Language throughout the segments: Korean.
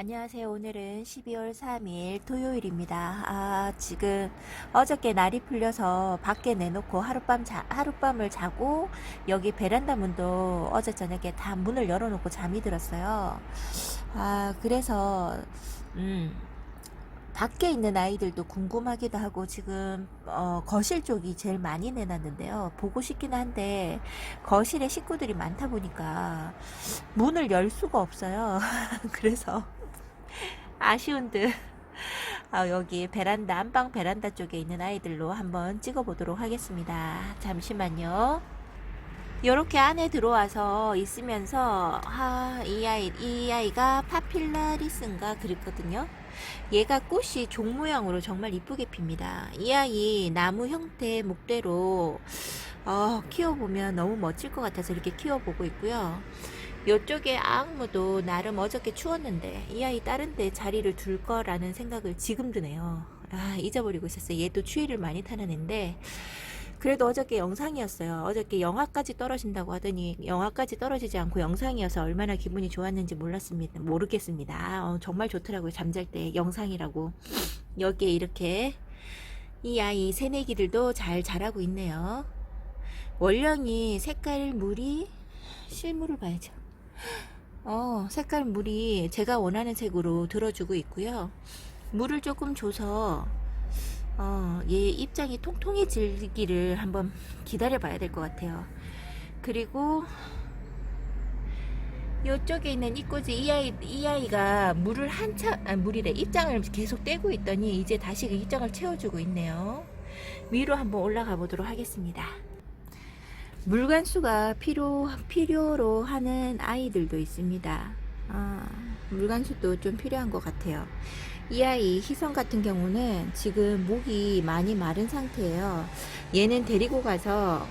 안녕하세요. 오늘은 12월 3일 토요일입니다. 지금 어저께 날이 풀려서 밖에 내놓고 하룻밤을 자고 여기 베란다 문도 어제 저녁에 다 문을 열어놓고 잠이 들었어요. 그래서 음, 밖에 있는 아이들도 궁금하기도 하고 지금 거실 쪽이 제일 많이 내놨는데요. 보고 싶긴 한데 거실에 식구들이 많다 보니까 문을 열 수가 없어요. 그래서 아쉬운 듯 여기 베란다 안방 베란다 쪽에 있는 아이들로 한번 찍어 보도록 하겠습니다. 잠시만요. 이렇게 안에 들어와서 있으면서 이 아이가 파필라리스인가 그랬거든요. 얘가 꽃이 종 모양으로 정말 이쁘게 핍니다. 이 아이 나무 형태 목대로 키워보면 너무 멋질 것 같아서 이렇게 키워보고 있고요. 요쪽에 아악무도 나름 어저께 추웠는데 이 아이 다른 데 자리를 둘 거라는 생각을 지금 드네요. 잊어버리고 있었어요. 얘도 추위를 많이 타는 앤데 그래도 어저께 영상이었어요. 어저께 영하까지 떨어진다고 하더니 영하까지 떨어지지 않고 영상이어서 얼마나 기분이 좋았는지 모르겠습니다. 정말 좋더라고요. 잠잘 때 영상이라고. 여기에 이렇게 이 아이 새내기들도 잘 자라고 있네요. 원령이 색깔 물이 실물을 봐야죠. 색깔 물이 제가 원하는 색으로 들어주고 있고요. 물을 조금 줘서 얘 입장이 통통해지기를 한번 기다려 봐야 될 것 같아요. 그리고 이쪽에 있는 이꼬지 이 아이가 물을 물이래 입장을 계속 떼고 있더니 이제 다시 그 입장을 채워주고 있네요. 위로 한번 올라가 보도록 하겠습니다. 물관수가 필요로 하는 아이들도 있습니다. 물관수도 좀 필요한 것 같아요. 이 아이 희성 같은 경우는 지금 목이 많이 마른 상태예요. 얘는 데리고 가서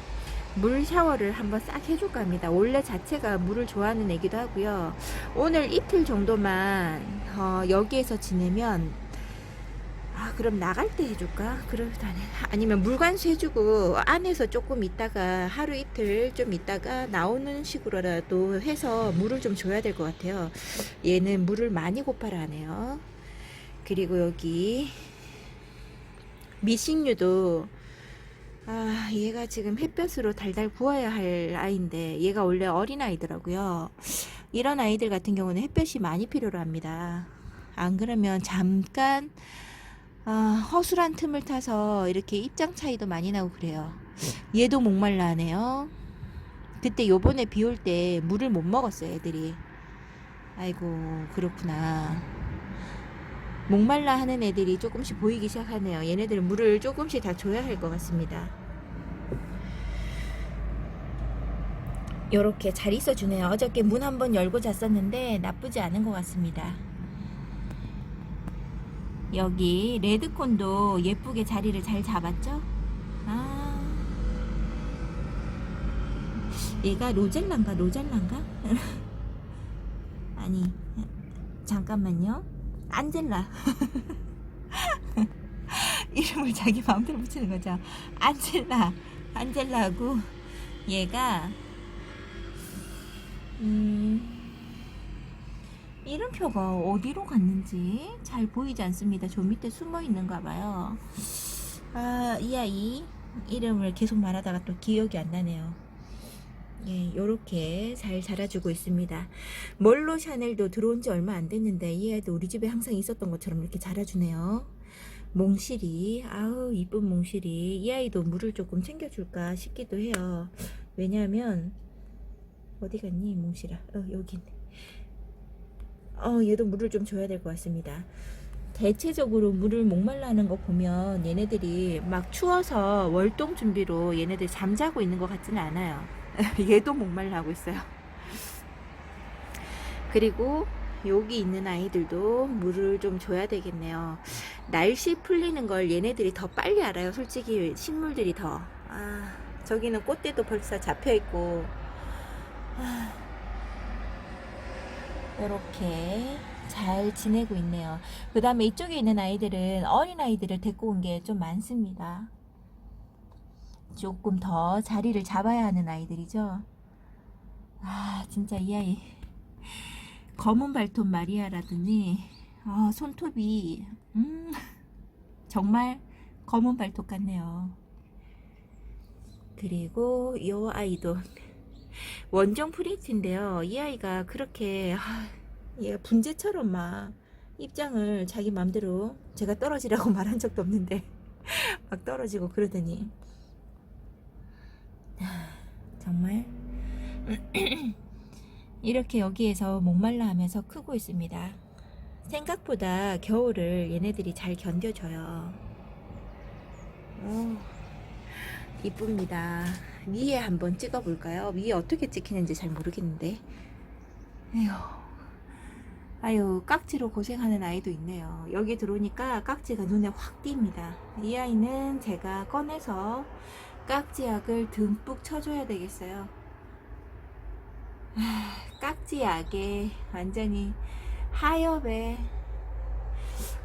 물 샤워를 한번 싹 해줄까 합니다. 원래 자체가 물을 좋아하는 애기도 하고요. 오늘 이틀 정도만 여기에서 지내면 그럼 나갈 때 해줄까? 아니면 물관수 해주고 안에서 조금 있다가 하루 이틀 좀 있다가 나오는 식으로라도 해서 물을 좀 줘야 될 것 같아요. 얘는 물을 많이 고파라 하네요. 그리고 여기 미식류도 얘가 지금 햇볕으로 달달 구워야 할 아이인데 얘가 원래 어린 아이더라고요. 이런 아이들 같은 경우는 햇볕이 많이 필요로 합니다. 안 그러면 잠깐 허술한 틈을 타서 이렇게 입장 차이도 많이 나고 그래요. 얘도 목말라 하네요. 그때 요번에 비 올 때 물을 못 먹었어요, 애들이. 아이고, 그렇구나. 목말라 하는 애들이 조금씩 보이기 시작하네요. 얘네들은 물을 조금씩 다 줘야 할 것 같습니다. 요렇게 잘 있어주네요. 어저께 문 한번 열고 잤었는데 나쁘지 않은 것 같습니다. 여기 레드콘도 예쁘게 자리를 잘 잡았죠? 얘가 로젤란가? 아니, 잠깐만요. 안젤라. 이름을 자기 마음대로 붙이는 거죠. 안젤라하고 얘가 이름표가 어디로 갔는지 잘 보이지 않습니다. 저 밑에 숨어 있는가 봐요. 이 아이 이름을 계속 말하다가 또 기억이 안 나네요. 예, 요렇게 잘 자라주고 있습니다. 멀로 샤넬도 들어온 지 얼마 안 됐는데 이 아이도 우리 집에 항상 있었던 것처럼 이렇게 자라주네요. 몽실이, 아우 이쁜 몽실이. 이 아이도 물을 조금 챙겨줄까 싶기도 해요. 왜냐하면 어디 갔니 몽실아? 여기 있네. 얘도 물을 좀 줘야 될 것 같습니다. 대체적으로 물을 목말라 하는 거 보면 얘네들이 막 추워서 월동 준비로 얘네들 잠자고 있는 것 같지는 않아요. 얘도 목말라 하고 있어요. 그리고 여기 있는 아이들도 물을 좀 줘야 되겠네요. 날씨 풀리는 걸 얘네들이 더 빨리 알아요. 솔직히 식물들이 더. 저기는 꽃대도 벌써 잡혀 있고. 이렇게 잘 지내고 있네요. 그 다음에 이쪽에 있는 아이들은 어린 아이들을 데리고 온 게 좀 많습니다. 조금 더 자리를 잡아야 하는 아이들이죠. 진짜 이 아이 검은 발톱 마리아라더니 손톱이 정말 검은 발톱 같네요. 그리고 이 아이도 원종 프린트인데요. 이 아이가 그렇게 얘가 분재처럼 막 입장을 자기 맘대로, 제가 떨어지라고 말한 적도 없는데 막 떨어지고 그러더니 정말 이렇게 여기에서 목말라 하면서 크고 있습니다. 생각보다 겨울을 얘네들이 잘 견뎌줘요. 이쁩니다. 위에 한번 찍어 볼까요? 위에 어떻게 찍히는지 잘 모르겠는데. 아유, 깍지로 고생하는 아이도 있네요. 여기 들어오니까 깍지가 눈에 확 띕니다. 이 아이는 제가 꺼내서 깍지약을 듬뿍 쳐줘야 되겠어요. 깍지약에 완전히 하엽에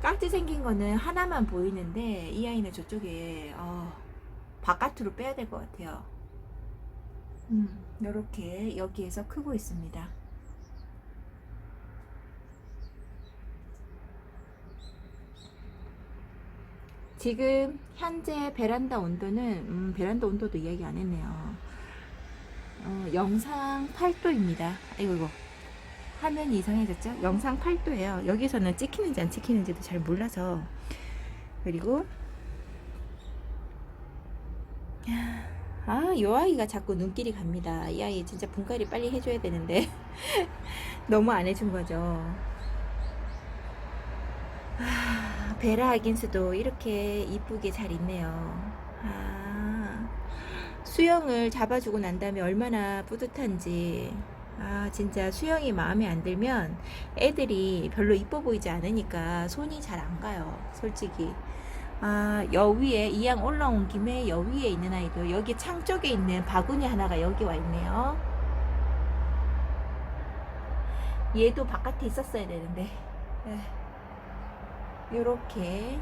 깍지 생긴 거는 하나만 보이는데 이 아이는 저쪽에 바깥으로 빼야 될 것 같아요. 이렇게 여기에서 크고 있습니다. 지금 현재 베란다 온도는 베란다 온도도 이야기 안 했네요. 영상 8도입니다. 이거 화면이 이상해졌죠? 영상 8도예요. 여기서는 찍히는지 안 찍히는지도 잘 몰라서. 그리고 이 아이가 자꾸 눈길이 갑니다. 이 아이 진짜 분갈이 빨리 해줘야 되는데 너무 안 해준 거죠. 베라 아긴스도 이렇게 이쁘게 잘 있네요. 수영을 잡아주고 난 다음에 얼마나 뿌듯한지. 진짜 수영이 마음에 안 들면 애들이 별로 이뻐 보이지 않으니까 손이 잘 안 가요, 솔직히. 여위에 이왕 올라온 김에 여위에 있는 아이도, 여기 창 쪽에 있는 바구니 하나가 여기 와 있네요. 얘도 바깥에 있었어야 되는데. 요렇게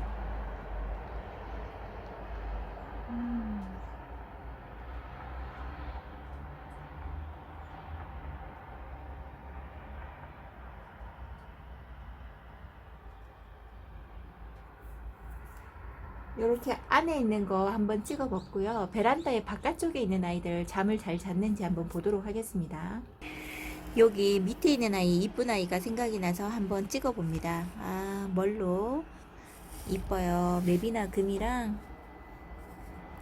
이렇게 안에 있는 거 한번 찍어 봤고요. 베란다의 바깥쪽에 있는 아이들 잠을 잘 잤는지 한번 보도록 하겠습니다. 여기 밑에 있는 아이, 이쁜 아이가 생각이 나서 한번 찍어 봅니다. 뭘로 이뻐요. 맵이나 금이랑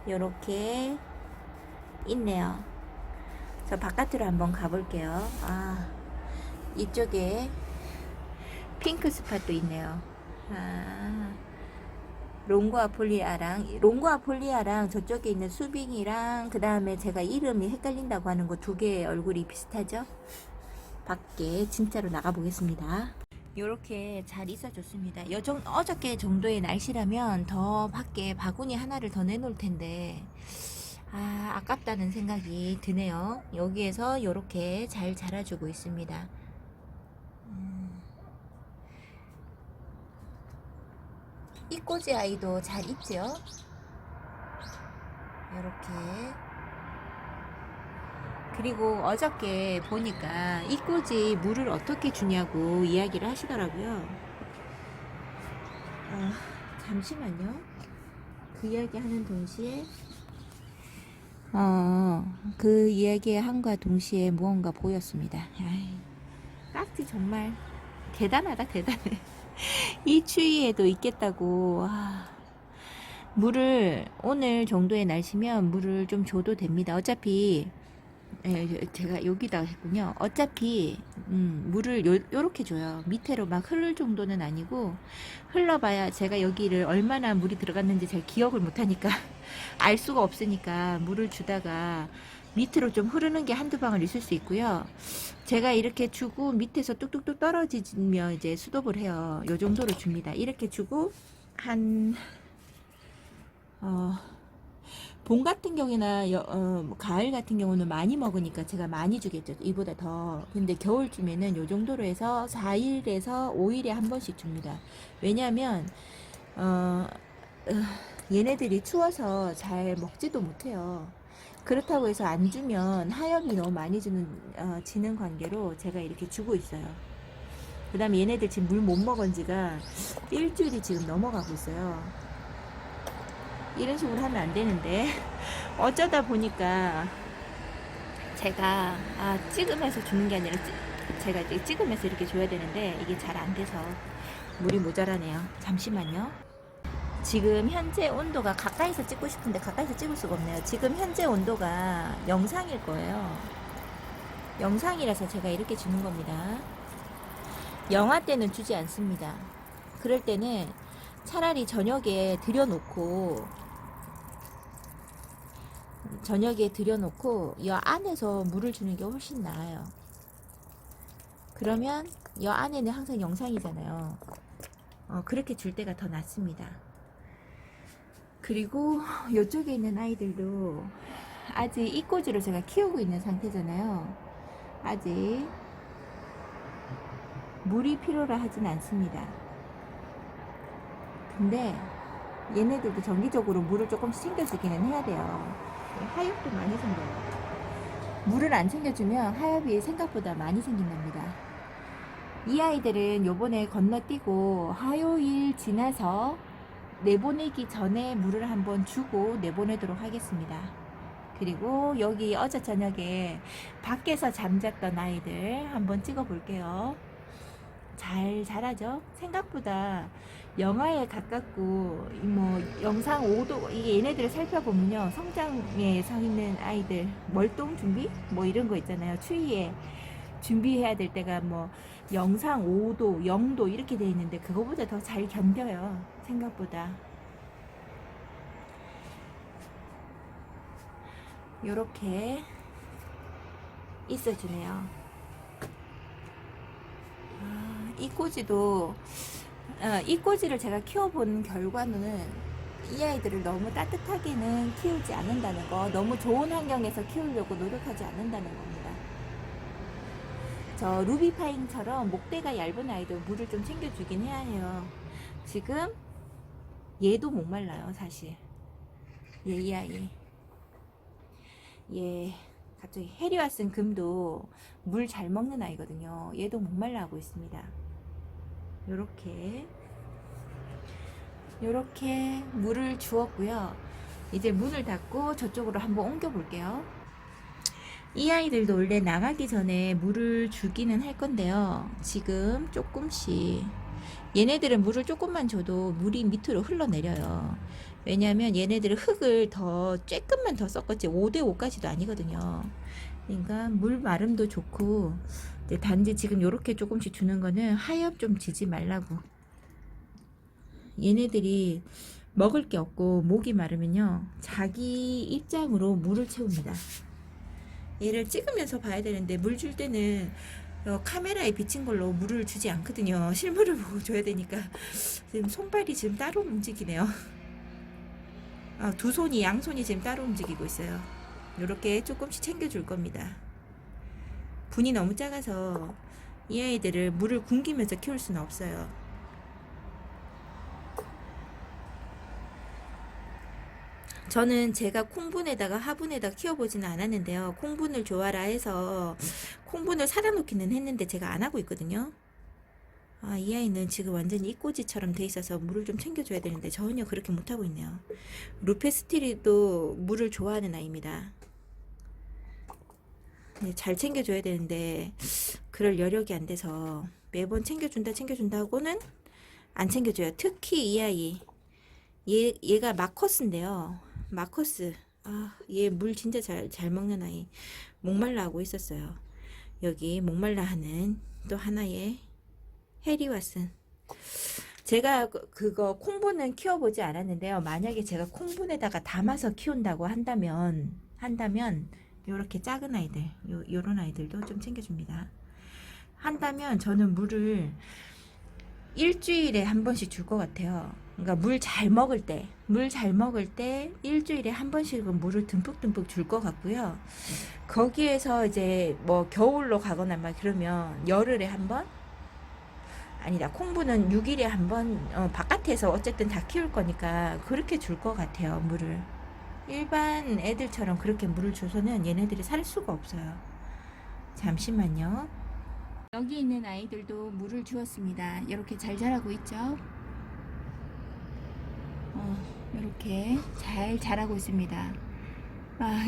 요렇게 있네요. 저 바깥으로 한번 가볼게요. 이쪽에 핑크 스팟도 있네요. 롱과 폴리아랑 저쪽에 있는 수빙이랑, 그 다음에 제가 이름이 헷갈린다고 하는 거 두 개의 얼굴이 비슷하죠? 밖에 진짜로 나가 보겠습니다. 요렇게 잘 있어줬습니다. 어저께 정도의 날씨라면 더 밖에 바구니 하나를 더 내놓을 텐데 아깝다는 생각이 드네요. 여기에서 요렇게 잘 자라주고 있습니다. 이 꼬지 아이도 잘 있죠? 이렇게. 그리고 어저께 보니까 이 꼬지 물을 어떻게 주냐고 이야기를 하시더라고요. 잠시만요. 그 이야기 하는 동시에 그 이야기 한과 동시에 무언가 보였습니다. 깍지 정말 대단하다, 대단해. 이 추위에도 있겠다고. 물을 오늘 정도의 날씨면 물을 좀 줘도 됩니다. 어차피 제가 여기다 했군요. 어차피 물을 요렇게 줘요. 밑으로 막 흐를 정도는 아니고, 흘러봐야 제가 여기를 얼마나 물이 들어갔는지 잘 기억을 못하니까 알 수가 없으니까 물을 주다가 밑으로 좀 흐르는 게 한두 방울 있을 수 있고요. 제가 이렇게 주고 밑에서 뚝뚝뚝 떨어지면 이제 수독을 해요. 요 정도로 줍니다. 이렇게 주고 봄 같은 경우나 가을 같은 경우는 많이 먹으니까 제가 많이 주겠죠. 이보다 더. 근데 겨울쯤에는 요 정도로 해서 4일에서 5일에 한 번씩 줍니다. 왜냐면 얘네들이 추워서 잘 먹지도 못해요. 그렇다고 해서 안 주면 하엽이 너무 많이 지는 관계로 제가 이렇게 주고 있어요. 그 다음에 얘네들 지금 물 못 먹은 지가 일주일이 지금 넘어가고 있어요. 이런 식으로 하면 안 되는데 어쩌다 보니까 제가 찍으면서 주는 게 아니라 제가 이제 찍으면서 이렇게 줘야 되는데 이게 잘 안 돼서 물이 모자라네요. 잠시만요. 지금 현재 온도가 가까이서 찍고 싶은데 가까이서 찍을 수가 없네요. 지금 현재 온도가 영상일 거예요. 영상이라서 제가 이렇게 주는 겁니다. 영하 때는 주지 않습니다. 그럴 때는 차라리 저녁에 들여놓고 이 안에서 물을 주는 게 훨씬 나아요. 그러면 이 안에는 항상 영상이잖아요. 그렇게 줄 때가 더 낫습니다. 그리고 이쪽에 있는 아이들도 아직 이꼬지로 제가 키우고 있는 상태잖아요. 아직 물이 필요라 하진 않습니다. 근데 얘네들도 정기적으로 물을 조금씩 챙겨주기는 해야 돼요. 하엽도 많이 생겨요. 물을 안 챙겨주면 하엽이 생각보다 많이 생긴답니다. 이 아이들은 요번에 건너뛰고 화요일 지나서 내보내기 전에 물을 한번 주고 내보내도록 하겠습니다. 그리고 여기 어제 저녁에 밖에서 잠잤던 아이들 한번 찍어 볼게요. 잘 자라죠? 생각보다 영하에 가깝고 뭐 영상 5도 이게 얘네들을 살펴보면요, 성장에 서 있는 아이들 멀동 준비 뭐 이런 거 있잖아요. 추위에 준비해야 될 때가 뭐 영상 5도 0도 이렇게 돼 있는데 그거보다 더 잘 견뎌요. 생각보다. 요렇게 있어주네요. 이 꼬지도 이 꼬지를 제가 키워본 결과는 이 아이들을 너무 따뜻하게는 키우지 않는다는 거, 너무 좋은 환경에서 키우려고 노력하지 않는다는 겁니다. 저 루비파잉처럼 목대가 얇은 아이도 물을 좀 챙겨주긴 해야 해요. 지금 얘도 목말라요. 사실 이 아이 얘 갑자기 해리와슨 금도 물 잘 먹는 아이거든요. 얘도 목말라 하고 있습니다. 요렇게 물을 주었고요. 이제 문을 닫고 저쪽으로 한번 옮겨 볼게요. 이 아이들도 원래 나가기 전에 물을 주기는 할 건데요. 지금 조금씩 얘네들은 물을 조금만 줘도 물이 밑으로 흘러내려요. 왜냐하면 얘네들은 흙을 더 조금만 더 섞었지 5대5까지도 아니거든요. 그러니까 물 마름도 좋고, 단지 지금 요렇게 조금씩 주는 거는 하엽 좀 지지 말라고. 얘네들이 먹을 게 없고 목이 마르면요, 자기 입장으로 물을 채웁니다. 얘를 찍으면서 봐야 되는데 물 줄 때는 카메라에 비친 걸로 물을 주지 않거든요. 실물을 보고 줘야 되니까. 지금 손발이 지금 따로 움직이네요. 두 손이, 양손이 지금 따로 움직이고 있어요. 이렇게 조금씩 챙겨줄 겁니다. 분이 너무 작아서 이 아이들을 물을 굶기면서 키울 수는 없어요. 저는 제가 콩분에다가 화분에다 키워보지는 않았는데요. 콩분을 좋아라 해서 콩분을 사다 놓기는 했는데 제가 안 하고 있거든요. 이 아이는 지금 완전히 이꼬지처럼 돼 있어서 물을 좀 챙겨줘야 되는데 전혀 그렇게 못하고 있네요. 루페스티리도 물을 좋아하는 아이입니다. 네, 잘 챙겨줘야 되는데 그럴 여력이 안 돼서 매번 챙겨준다 하고는 안 챙겨줘요. 특히 이 아이, 얘가 마커스인데요. 마커스, 얘 물 진짜 잘 먹는 아이. 목말라 하고 있었어요. 여기 목말라 하는 또 하나의 해리와슨. 제가 그거 콩분은 키워보지 않았는데요. 만약에 제가 콩분에다가 담아서 키운다고 한다면 요렇게 작은 아이들, 요런 아이들도 좀 챙겨줍니다. 한다면 저는 물을 일주일에 한 번씩 줄 것 같아요. 그러니까 물 잘 먹을 때 일주일에 한 번씩은 물을 듬뿍 줄 것 같고요. 거기에서 이제 뭐 겨울로 가거나 막 그러면 열흘에 한 번? 아니다, 콩분은 6일에 한 번, 바깥에서 어쨌든 다 키울 거니까 그렇게 줄 것 같아요. 물을 일반 애들처럼 그렇게 물을 줘서는 얘네들이 살 수가 없어요. 잠시만요. 여기 있는 아이들도 물을 주었습니다. 이렇게 잘 자라고 있죠. 이렇게 잘 자라고 있습니다.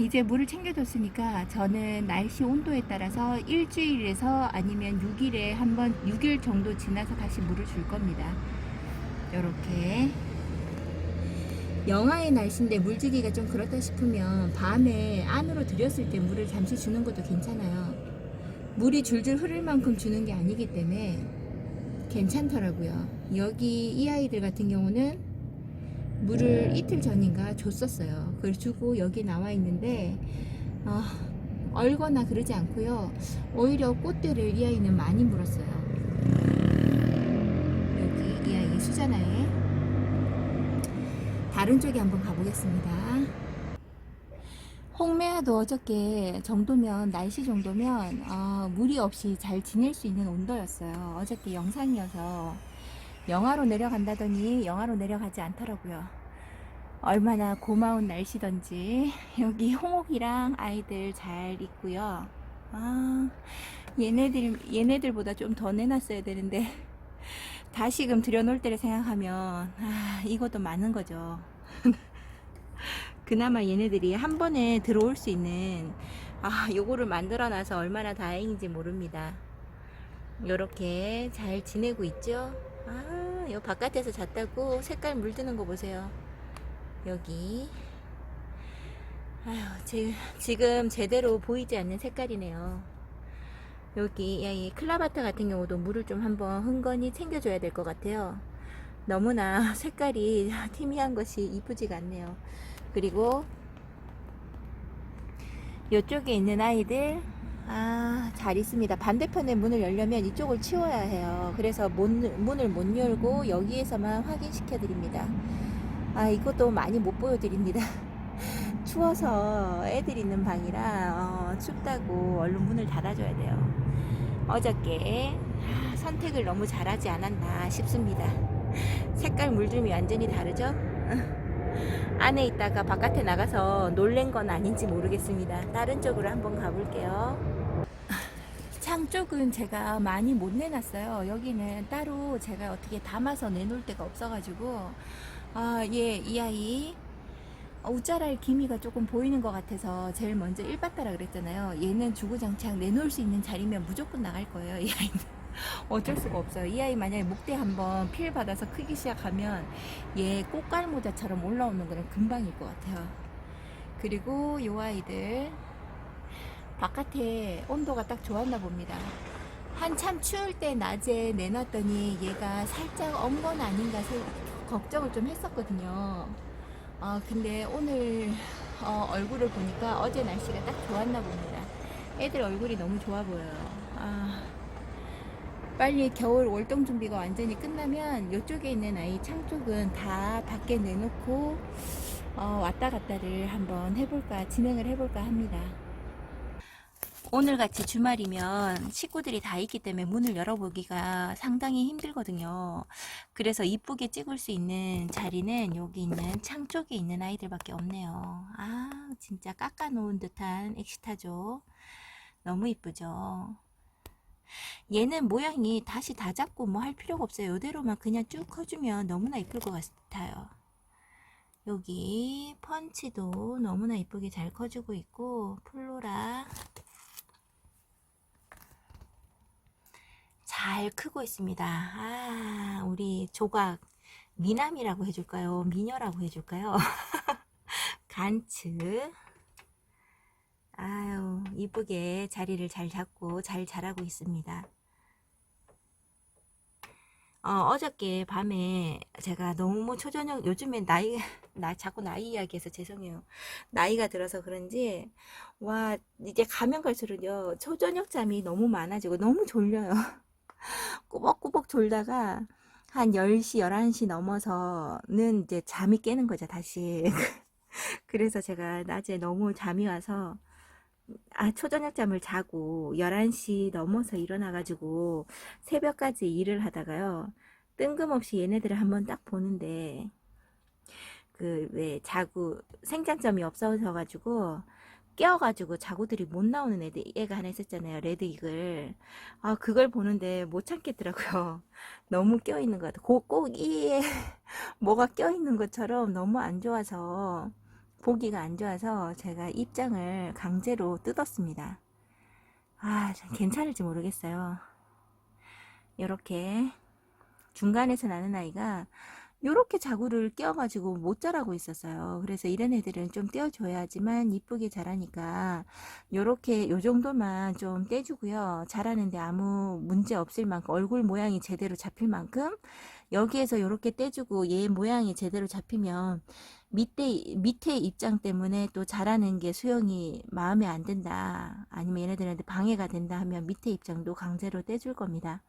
이제 물을 챙겨줬으니까 저는 날씨 온도에 따라서 일주일에서 아니면 6일에 한번 6일 정도 지나서 다시 물을 줄 겁니다. 이렇게 영하의 날씨인데 물 주기가 좀 그렇다 싶으면 밤에 안으로 들였을 때 물을 잠시 주는 것도 괜찮아요. 물이 줄줄 흐를 만큼 주는 게 아니기 때문에 괜찮더라고요. 여기 이 아이들 같은 경우는 물을 이틀 전인가 줬었어요. 그걸 주고 여기 나와 있는데 얼거나 그러지 않고요. 오히려 꽃들을 이 아이는 많이 물었어요. 여기 이 아이 수자나에 다른 쪽에 한번 가보겠습니다. 홍매화도 어저께 정도면 날씨 정도면 무리 없이 잘 지낼 수 있는 온도였어요. 어저께 영상이어서 영하로 내려간다더니 영하로 내려가지 않더라고요. 얼마나 고마운 날씨던지. 여기 홍옥이랑 아이들 잘 있고요. 얘네들보다 좀 더 내놨어야 되는데 다시금 들여놓을 때를 생각하면 이것도 많은 거죠. 그나마 얘네들이 한 번에 들어올 수 있는 요거를 만들어 놔서 얼마나 다행인지 모릅니다. 요렇게 잘 지내고 있죠. 요 바깥에서 잤다고 색깔 물드는 거 보세요. 여기 지금 제대로 보이지 않는 색깔이네요. 여기 이 클라바타 같은 경우도 물을 좀 한번 흥건히 챙겨줘야 될 것 같아요. 너무나 색깔이 희미한 것이 이쁘지가 않네요. 그리고 이쪽에 있는 아이들 잘 있습니다. 반대편에 문을 열려면 이쪽을 치워야 해요. 그래서 문을 못 열고 여기에서만 확인시켜 드립니다. 이것도 많이 못 보여드립니다. 추워서 애들 있는 방이라 춥다고 얼른 문을 닫아줘야 돼요. 어저께 선택을 너무 잘하지 않았나 싶습니다. 색깔 물들이 완전히 다르죠? 안에 있다가 바깥에 나가서 놀란 건 아닌지 모르겠습니다. 다른 쪽으로 한번 가볼게요. 창 쪽은 제가 많이 못 내놨어요. 여기는 따로 제가 어떻게 담아서 내놓을 데가 없어가지고 이 아이 웃자랄 기미가 조금 보이는 것 같아서 제일 먼저 일봤다라 그랬잖아요. 얘는 주구장창 내놓을 수 있는 자리면 무조건 나갈 거예요. 이 아이는 어쩔 수가 없어요. 이 아이 만약에 목대 한번 필 받아서 크기 시작하면 얘 꽃갈 모자처럼 올라오는 거는 금방일 것 같아요. 그리고 이 아이들 바깥에 온도가 딱 좋았나 봅니다. 한참 추울 때 낮에 내놨더니 얘가 살짝 언 건 아닌가 걱정을 좀 했었거든요. 근데 오늘 얼굴을 보니까 어제 날씨가 딱 좋았나 봅니다. 애들 얼굴이 너무 좋아 보여요. 빨리 겨울 월동 준비가 완전히 끝나면 이쪽에 있는 아이 창 쪽은 다 밖에 내놓고 왔다 갔다를 한번 진행을 해볼까 합니다. 오늘같이 주말이면 식구들이 다 있기 때문에 문을 열어보기가 상당히 힘들거든요. 그래서 이쁘게 찍을 수 있는 자리는 여기 있는 창 쪽에 있는 아이들밖에 없네요. 진짜 깎아놓은 듯한 엑시타죠. 너무 이쁘죠. 얘는 모양이 다시 다 잡고 뭐 할 필요가 없어요. 이대로만 그냥 쭉 커주면 너무나 이쁠 것 같아요. 여기 펀치도 너무나 이쁘게 잘 커주고 있고, 플로라 잘 크고 있습니다. 우리 조각 미남이라고 해줄까요? 미녀라고 해줄까요? 간츠 이쁘게 자리를 잘 잡고 잘 자라고 있습니다. 어저께 밤에 제가 너무 초저녁, 요즘에 자꾸 나이 이야기해서 죄송해요. 나이가 들어서 그런지, 이제 가면 갈수록요, 초저녁 잠이 너무 많아지고 너무 졸려요. 꾸벅꾸벅 졸다가 한 10시, 11시 넘어서는 이제 잠이 깨는 거죠, 다시. 그래서 제가 낮에 너무 잠이 와서 초저녁 잠을 자고 11시 넘어서 일어나가지고 새벽까지 일을 하다가요. 뜬금없이 얘네들을 한번 딱 보는데 생장점이 없어져가지고 깨어가지고 자구들이 못 나오는 애가 하나 있었잖아요. 레드 이글. 아, 그걸 보는데 못 참겠더라고요. 너무 껴있는 것 같아요. 꼭 이에 뭐가 껴있는 것처럼 너무 안 좋아서, 보기가 안 좋아서 제가 입장을 강제로 뜯었습니다. 아, 괜찮을지 모르겠어요. 이렇게 중간에서 나는 아이가 요렇게 자구를 껴가지고 못 자라고 있었어요. 그래서 이런 애들은 좀 떼어줘야지만 이쁘게 자라니까 요렇게 요 정도만 좀 떼주고요. 자라는데 아무 문제 없을 만큼 얼굴 모양이 제대로 잡힐 만큼 여기에서 요렇게 떼주고 얘 모양이 제대로 잡히면 밑에 입장 때문에 또 자라는 게 수영이 마음에 안 든다, 아니면 얘네들한테 방해가 된다 하면 밑에 입장도 강제로 떼줄 겁니다.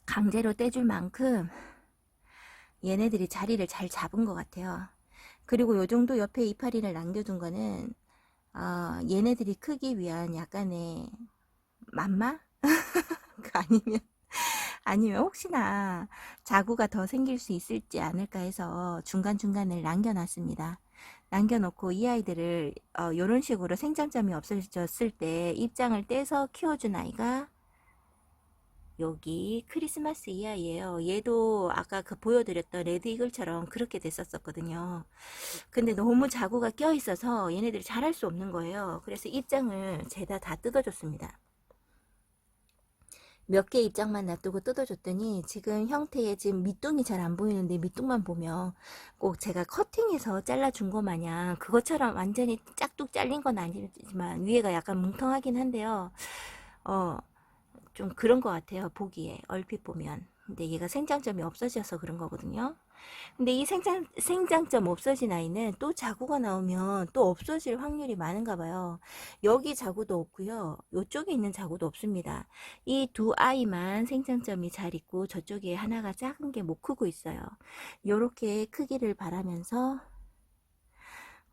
강제로 떼줄 만큼 얘네들이 자리를 잘 잡은 것 같아요. 그리고 요 정도 옆에 이파리를 남겨둔 거는 얘네들이 크기 위한 약간의 맘마? 아니면 혹시나 자구가 더 생길 수 있을지 않을까 해서 중간중간을 남겨놨습니다. 남겨놓고 이 아이들을 이런 식으로 생장점이 없어졌을 때 입장을 떼서 키워준 아이가 여기 크리스마스 이 아이예요. 얘도 아까 그 보여드렸던 레드 이글처럼 그렇게 됐었거든요. 근데 너무 자구가 껴 있어서 얘네들이 잘할 수 없는 거예요. 그래서 입장을 제가 다 뜯어줬습니다. 몇 개 입장만 놔두고 뜯어줬더니 지금 형태의 지금 밑둥이 잘 안 보이는데 밑둥만 보면 꼭 제가 커팅해서 잘라준 거 마냥 그것처럼 완전히 짝뚝 잘린 건 아니지만 위에가 약간 뭉텅하긴 한데요. 좀 그런 것 같아요. 보기에 얼핏 보면. 근데 얘가 생장점이 없어져서 그런 거거든요. 근데 이 생장점 없어진 아이는 또 자구가 나오면 또 없어질 확률이 많은가 봐요. 여기 자구도 없고요. 이쪽에 있는 자구도 없습니다. 이 두 아이만 생장점이 잘 있고 저쪽에 하나가 작은 게 못 크고 있어요. 요렇게 크기를 바라면서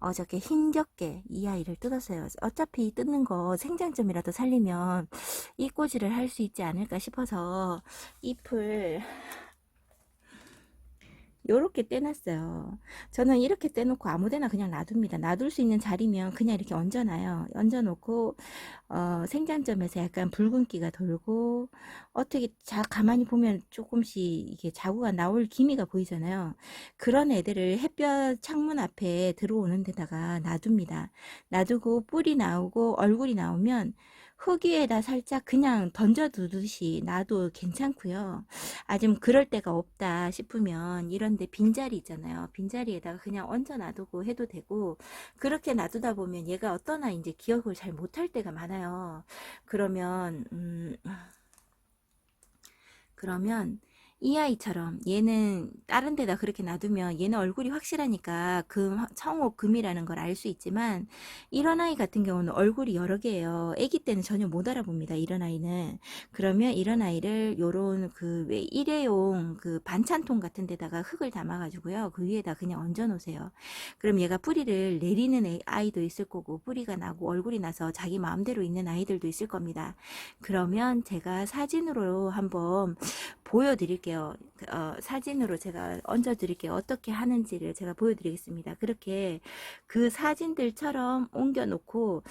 어저께 힘겹게 이 아이를 뜯었어요. 어차피 뜯는 거 생장점이라도 살리면 이꼬지를 할 수 있지 않을까 싶어서 잎을 요렇게 떼놨어요. 저는 이렇게 떼놓고 아무데나 그냥 놔둡니다. 놔둘 수 있는 자리면 그냥 이렇게 얹어놔요. 얹어놓고 생장점에서 약간 붉은기가 돌고 어떻게 가만히 보면 조금씩 이게 자구가 나올 기미가 보이잖아요. 그런 애들을 햇볕 창문 앞에 들어오는 데다가 놔둡니다. 놔두고 뿔이 나오고 얼굴이 나오면 흙 위에다 살짝 그냥 던져두듯이 놔도 괜찮고요. 좀 그럴 데가 없다 싶으면 이런데 빈자리 있잖아요. 빈자리에다가 그냥 얹어 놔두고 해도 되고, 그렇게 놔두다 보면 얘가 어떤 아이인지 기억을 잘 못할 때가 많아요. 그러면 이 아이처럼 얘는 다른 데다 그렇게 놔두면 얘는 얼굴이 확실하니까 청호 금이라는 걸 알 수 있지만, 이런 아이 같은 경우는 얼굴이 여러 개예요. 아기 때는 전혀 못 알아봅니다. 이런 아이는. 그러면 이런 아이를 요런 그 왜 일회용 그 반찬통 같은 데다가 흙을 담아 가지고요, 그 위에다 그냥 얹어 놓으세요. 그럼 얘가 뿌리를 내리는 아이도 있을 거고, 뿌리가 나고 얼굴이 나서 자기 마음대로 있는 아이들도 있을 겁니다. 그러면 제가 사진으로 한번 보여드릴게요. 사진으로 제가 얹어드릴게요. 어떻게 하는지를 제가 보여드리겠습니다. 그렇게 그 사진들처럼 옮겨놓고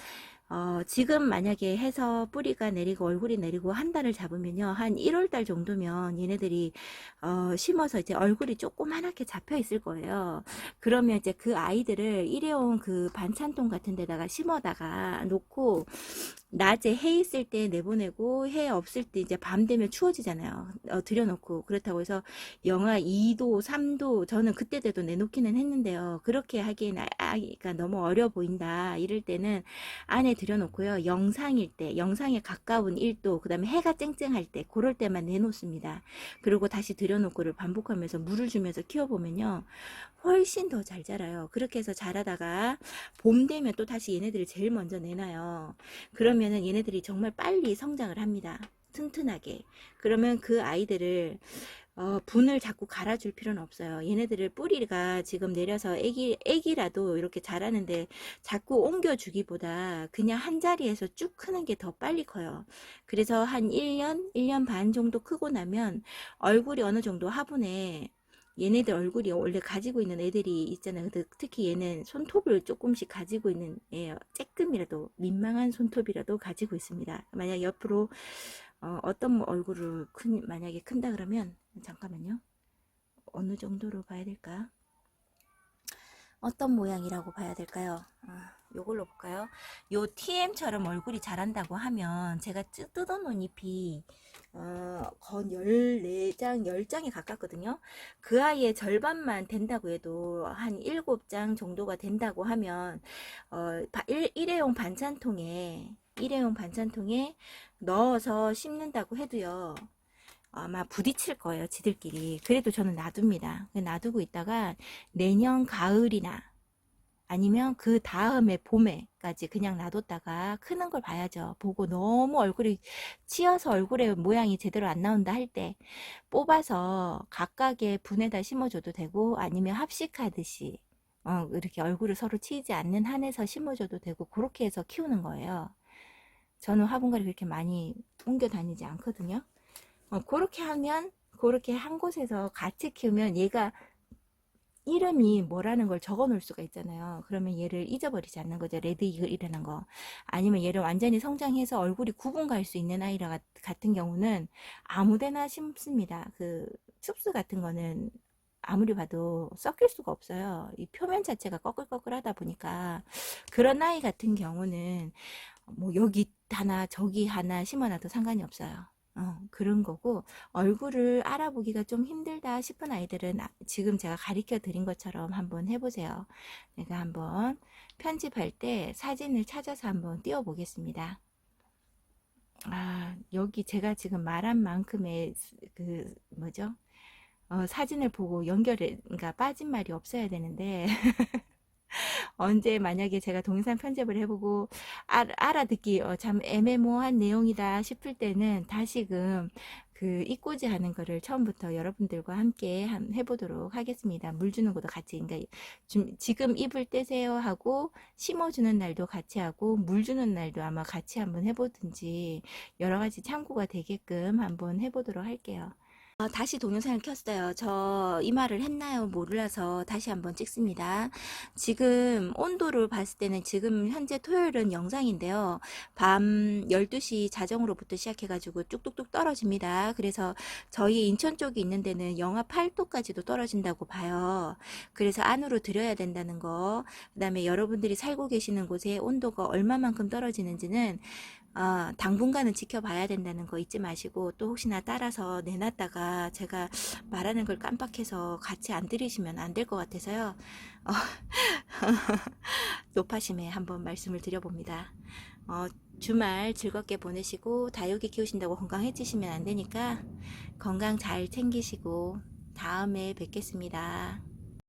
지금 만약에 해서 뿌리가 내리고 얼굴이 내리고 한 달을 잡으면요, 한 1월달 정도면 얘네들이 심어서 이제 얼굴이 조그만하게 잡혀 있을 거예요. 그러면 이제 그 아이들을 일회용 그 반찬통 같은 데다가 심어다가 놓고 낮에 해 있을 때 내보내고 해 없을 때 이제 밤 되면 추워지잖아요. 들여놓고. 그렇다고 해서 영하 2도 3도 저는 그때 돼도 내놓기는 했는데요. 그렇게 하기엔 아이가 너무 어려 보인다 이럴 때는 안에 들여놓고요. 영상일 때, 영상에 가까운 1도, 그 다음에 해가 쨍쨍할 때 그럴 때만 내놓습니다. 그리고 다시 들여놓고를 반복하면서 물을 주면서 키워보면요, 훨씬 더 잘 자라요. 그렇게 해서 자라다가 봄 되면 또 다시 얘네들을 제일 먼저 내놔요. 그러면은 얘네들이 정말 빨리 성장을 합니다. 튼튼하게. 그러면 그 아이들을 분을 자꾸 갈아줄 필요는 없어요. 얘네들을 뿌리가 지금 내려서 애기라도 이렇게 자라는데 자꾸 옮겨주기보다 그냥 한 자리에서 쭉 크는 게 더 빨리 커요. 그래서 한 1년 반 정도 크고 나면 얼굴이 어느 정도 화분에 얘네들 얼굴이 원래 가지고 있는 애들이 있잖아요. 특히 얘는 손톱을 조금씩 가지고 있는 애예요. 조금이라도 민망한 손톱이라도 가지고 있습니다. 만약 옆으로 어떤 얼굴을 만약에 큰다 그러면 잠깐만요. 어느 정도로 봐야 될까? 어떤 모양이라고 봐야 될까요? 요걸로 볼까요? 요 TM처럼 얼굴이 자란다고 하면 제가 뜯어놓은 잎이 건 14장, 10장에 가깝거든요. 그 아이의 절반만 된다고 해도 한 7장 정도가 된다고 하면 일회용 반찬통에 넣어서 심는다고 해도요. 아마 부딪힐 거예요, 지들끼리. 그래도 저는 놔둡니다. 놔두고 있다가 내년 가을이나 아니면 그 다음에 봄에까지 그냥 놔뒀다가 크는 걸 봐야죠. 보고 너무 얼굴이 치여서 얼굴에 모양이 제대로 안 나온다 할 때 뽑아서 각각의 분에다 심어줘도 되고, 아니면 합식하듯이 이렇게 얼굴을 서로 치이지 않는 한에서 심어줘도 되고, 그렇게 해서 키우는 거예요. 저는 화분갈이 그렇게 많이 옮겨 다니지 않거든요. 그렇게 하면, 그렇게 한 곳에서 같이 키우면 얘가 이름이 뭐라는 걸 적어 놓을 수가 있잖아요. 그러면 얘를 잊어버리지 않는 거죠. 레드 이글이라는 거. 아니면 얘를 완전히 성장해서 얼굴이 구분 갈 수 있는 아이라 같은 경우는 아무데나 심습니다. 그 춥스 같은 거는 아무리 봐도 섞일 수가 없어요. 이 표면 자체가 꺼끌꺼끌하다 보니까. 그런 아이 같은 경우는 뭐 여기 하나 저기 하나 심어놔도 상관이 없어요. 그런 거고, 얼굴을 알아보기가 좀 힘들다 싶은 아이들은 지금 제가 가르쳐 드린 것처럼 한번 해보세요. 내가 한번 편집할 때 사진을 찾아서 한번 띄워 보겠습니다. 여기 제가 지금 말한 만큼의 그 뭐죠? 사진을 보고 그러니까 빠진 말이 없어야 되는데 언제 만약에 제가 동영상 편집을 해보고 알아듣기 참 애매모호한 내용이다 싶을 때는 다시금 그 이꼬지 하는 거를 처음부터 여러분들과 함께 해보도록 하겠습니다. 물 주는 것도 같이, 그러니까 지금 잎을 떼세요 하고 심어주는 날도 같이 하고 물 주는 날도 아마 같이 한번 해보든지 여러 가지 참고가 되게끔 한번 해보도록 할게요. 다시 동영상을 켰어요. 저 이 말을 했나요? 몰라서 다시 한번 찍습니다. 지금 온도를 봤을 때는 지금 현재 토요일은 영상인데요. 밤 12시 자정으로부터 시작해가지고 뚝뚝뚝 떨어집니다. 그래서 저희 인천 쪽에 있는 데는 영하 8도까지도 떨어진다고 봐요. 그래서 안으로 들여야 된다는 거, 그 다음에 여러분들이 살고 계시는 곳에 온도가 얼마만큼 떨어지는지는 당분간은 지켜봐야 된다는 거 잊지 마시고, 또 혹시나 따라서 내놨다가 제가 말하는 걸 깜빡해서 같이 안 들으시면 안 될 것 같아서요. 노파심에 한번 말씀을 드려봅니다. 주말 즐겁게 보내시고 다육이 키우신다고 건강해지시면 안 되니까 건강 잘 챙기시고 다음에 뵙겠습니다.